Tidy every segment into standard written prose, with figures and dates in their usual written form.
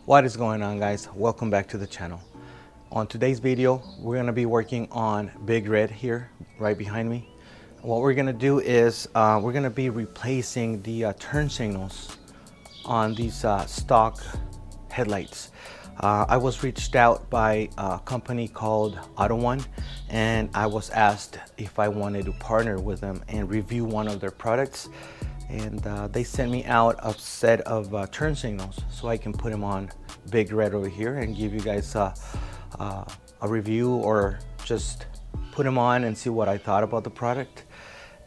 What is going on, guys? Welcome back to the channel. On today's video, we're going to be working on Big Red here right behind me. What we're going to do is we're going to be replacing the turn signals on these stock headlights. I was reached out by a company called AUTOONELED, and I was asked if I wanted to partner with them and review one of their products. And they sent me out a set of turn signals so I can put them on Big Red over here and give you guys a review, or just put them on and see what I thought about the product.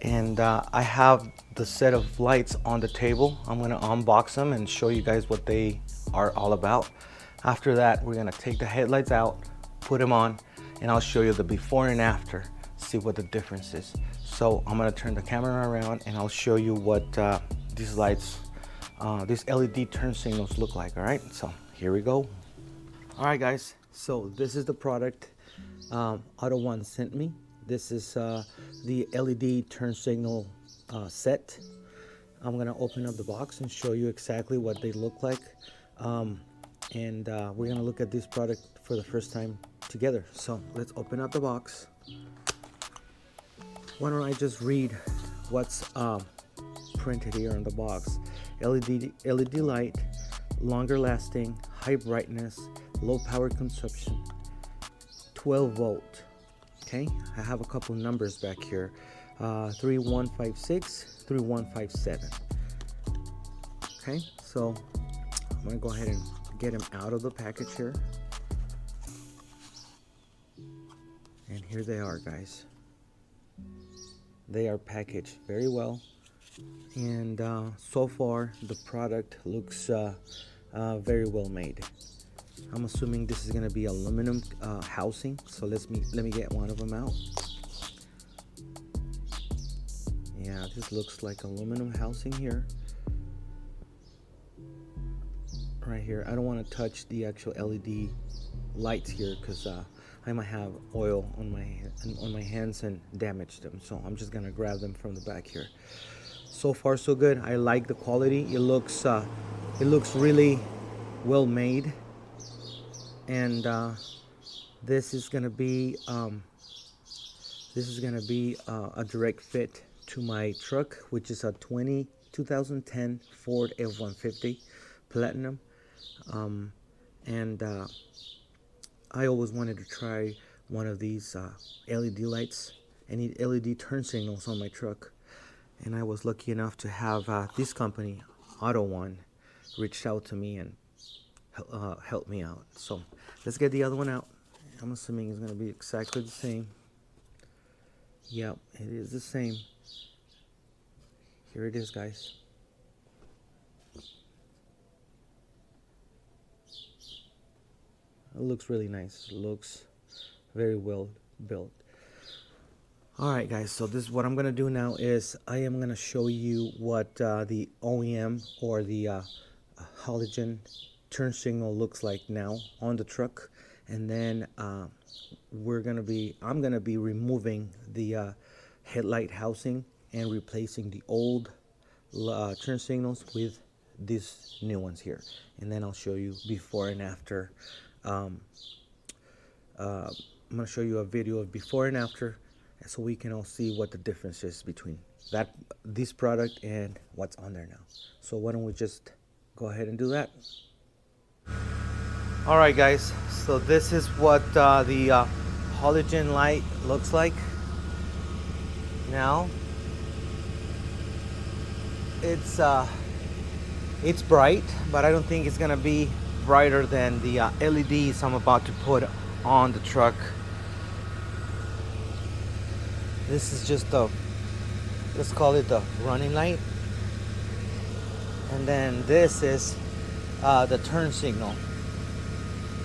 And I have the set of lights on the table. I'm gonna unbox them and show you guys what they are all about. After that, we're gonna take the headlights out, put them on, and I'll show you the before and after, see what the difference is. So I'm gonna turn the camera around and I'll show you what these lights, these LED turn signals look like, all right? So here we go. All right, guys, so this is the product AUTOONELED sent me. This is the LED turn signal set. I'm gonna open up the box and show you exactly what they look like. And we're gonna look at this product for the first time together. So let's open up the box. Why don't I just read what's printed here on the box. LED light, longer lasting, high brightness, low power consumption, 12 volt. Okay, I have a couple numbers back here, 3156, 3157. Okay, so I'm gonna go ahead and get them out of the package here. And here they are, guys. They are packaged very well, and so far the product looks very well made. I'm assuming this is going to be aluminum housing, so let me get one of them out. Yeah, this looks like aluminum housing here. Right here, I don't want to touch the actual LED lights here because I might have oil on my hands and damage them. So I'm just gonna grab them from the back here. So far so good. I like the quality. It looks really well made. And this is gonna be a direct fit to my truck, which is a 2010 Ford F150 Platinum. I always wanted to try one of these LED lights. I need LED turn signals on my truck, and I was lucky enough to have this company, AUTOONELED, reached out to me and helped me out. So let's get the other one out. I'm assuming it's going to be exactly the same. Yep, it is the same. Here it is, guys. It looks really nice. It looks very well built. All right, guys, so this is what I'm gonna do now. Is I am gonna show you what the OEM or the halogen turn signal looks like now on the truck, and then I'm gonna be removing the headlight housing and replacing the old turn signals with these new ones here, and then I'll show you before and after. I'm going to show you a video of before and after, so we can all see what the difference is between this product and what's on there now. So why don't we just go ahead and do that. All right, guys, so this is what the halogen light looks like now. It's bright, but I don't think it's gonna be brighter than the LEDs I'm about to put on the truck. This is just let's call it the running light, and then this is the turn signal.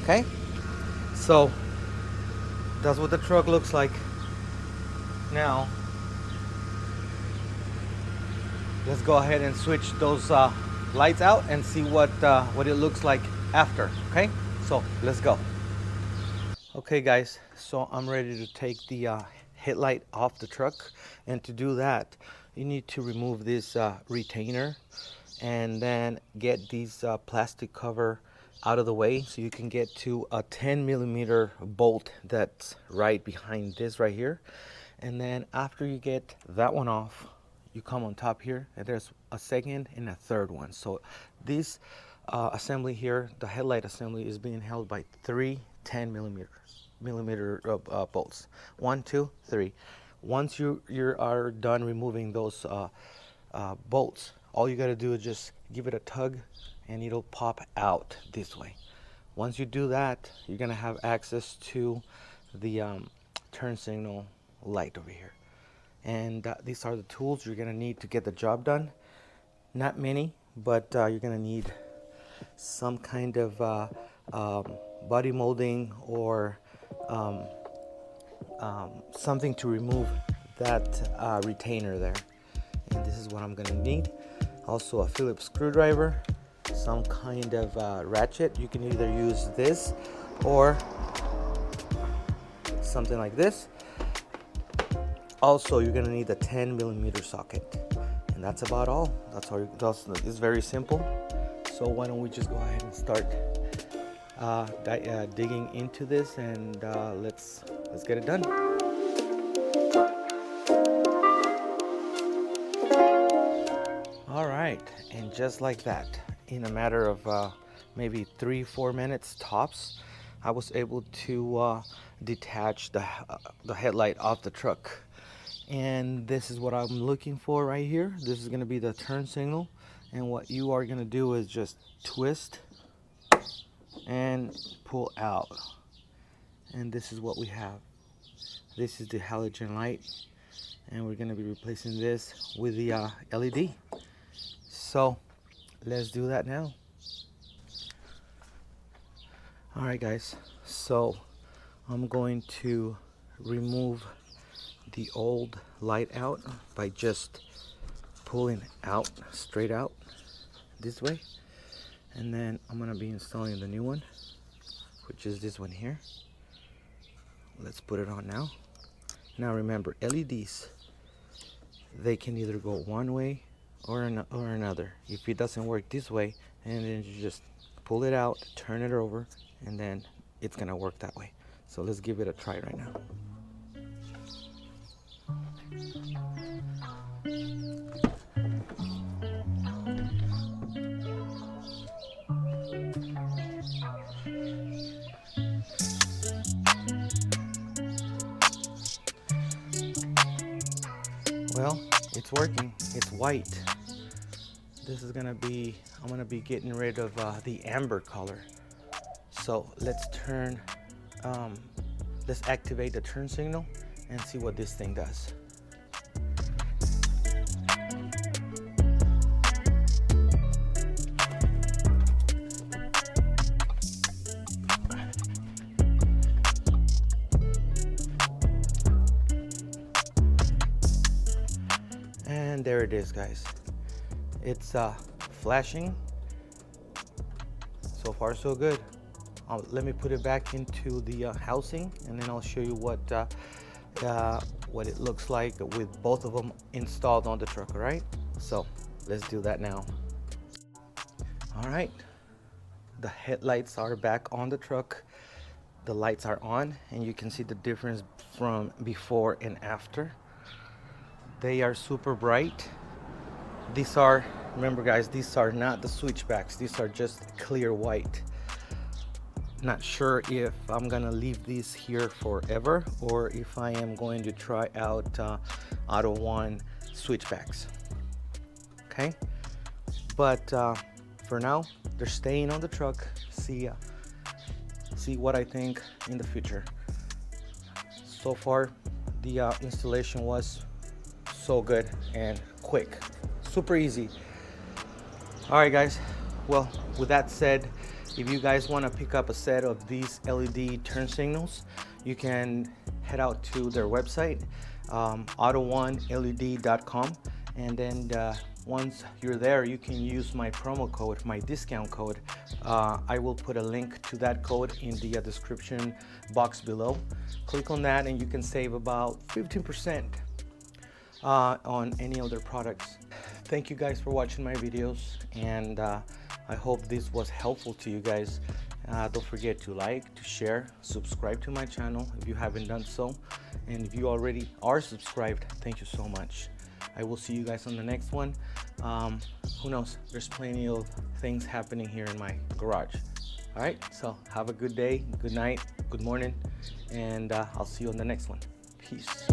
Okay, so that's what the truck looks like now. Let's go ahead and switch those lights out and see what it looks like after. Okay, so let's go. Okay, guys, so I'm ready to take the headlight off the truck, and to do that you need to remove this retainer and then get these plastic cover out of the way so you can get to a 10mm bolt that's right behind this right here. And then after you get that one off, you come on top here, and there's a second and a third one. So this assembly here, the headlight assembly, is being held by three 10mm bolts. 1, 2, 3. Once you are done removing those bolts, all you got to do is just give it a tug and it'll pop out this way. Once you do that, you're gonna have access to the turn signal light over here. And these are the tools you're gonna need to get the job done. Not many, but you're gonna need some kind of body molding or something to remove that retainer there. And this is what I'm gonna need. Also a Phillips screwdriver, some kind of ratchet. You can either use this or something like this. Also, you're gonna need a 10mm socket, and that's about all. It's very simple. So why don't we just go ahead and start digging into this, and let's get it done. All right, and just like that, in a matter of maybe 3-4 minutes tops, I was able to detach the headlight off the truck. And this is what I'm looking for right here. This is going to be the turn signal, and what you are going to do is just twist and pull out, and this is what we have. This is the halogen light, and we're going to be replacing this with the LED. So let's do that now. All right guys, so I'm going to remove the old light out by just pulling out straight out this way, and then I'm going to be installing the new one, which is this one here. Let's put it on now. Now remember, LEDs, they can either go one way or another. If it doesn't work this way, and then you just pull it out, turn it over, and then it's gonna work that way. So let's give it a try right now. Well, it's working. It's white. This is gonna be, I'm gonna be getting rid of the amber color. So let's activate the turn signal and see what this thing does. And there it is, guys. It's flashing. So far so good. Let me put it back into the housing, and then I'll show you what it looks like with both of them installed on the truck. All right, so let's do that now. All right, the headlights are back on the truck. The lights are on, and you can see the difference from before and after. They are super bright. These are, remember guys, these are not the switchbacks. These are just clear white. Not sure if I'm gonna leave these here forever or if I am going to try out AUTOONELED switchbacks. Okay, but for now they're staying on the truck. See what I think in the future. So far the installation was so good and quick, super easy. All right guys, well, with that said, if you guys want to pick up a set of these LED turn signals, you can head out to their website, AUTOONELED.com, and then once you're there, you can use my promo code, my discount code. I will put a link to that code in the description box below. Click on that and you can save about 15% on any of their products. Thank you guys for watching my videos, and I hope this was helpful to you guys. Don't forget to like, to share, subscribe to my channel if you haven't done so. And if you already are subscribed, thank you so much. I will see you guys on the next one. Who knows? There's plenty of things happening here in my garage. All right, so have a good day, good night, good morning, and I'll see you on the next one. Peace.